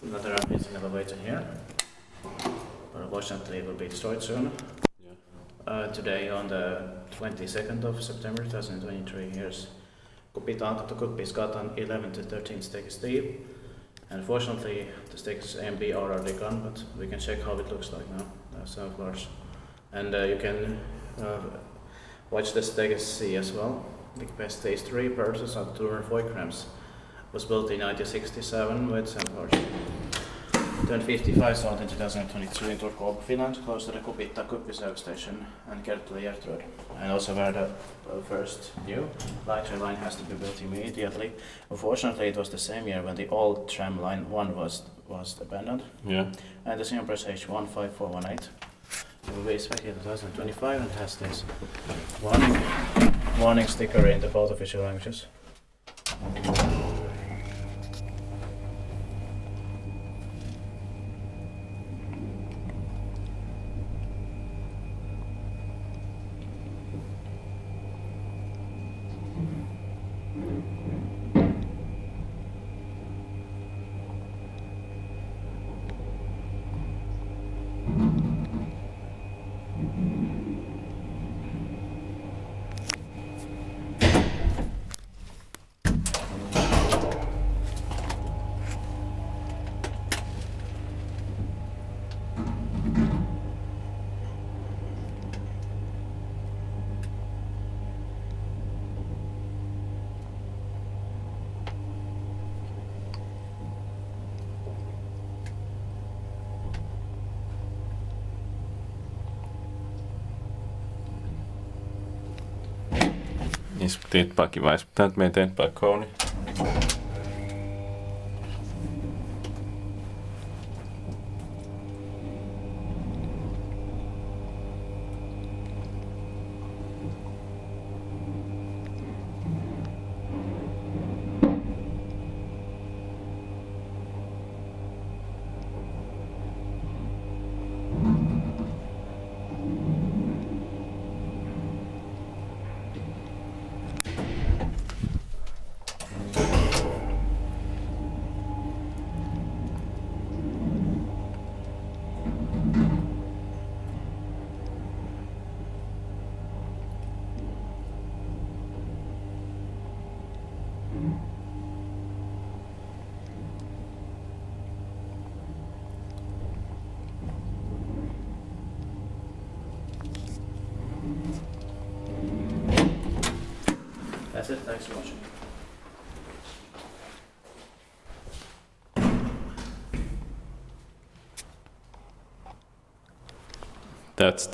Another amazing elevator here, but unfortunately it will be destroyed soon. Today on the 22nd of September 2023, here's Kupittaankatu, Kupittaankatu 11 to 13 staircase deep. And fortunately the staircases A and B are already gone, but we can check how it looks like now. That's of course. And you can watch the staircase C as well. The best stage 3 purchase at 204 grams. Was built in 1967 with sensors. Turned 55 sold in 2022 in Turku, Finland, close to the Kupittaankatu service station and Kerttu Road. And also where the first new light train line has to be built immediately. Unfortunately, it was the same year when the old tram line 1 was abandoned. Yeah. And the same price H15418. It will be expected in 2025 and has this warning sticker in the both official languages. Tittbacki vai pitää meidän tittbackooni. That's it, thanks for watching. That's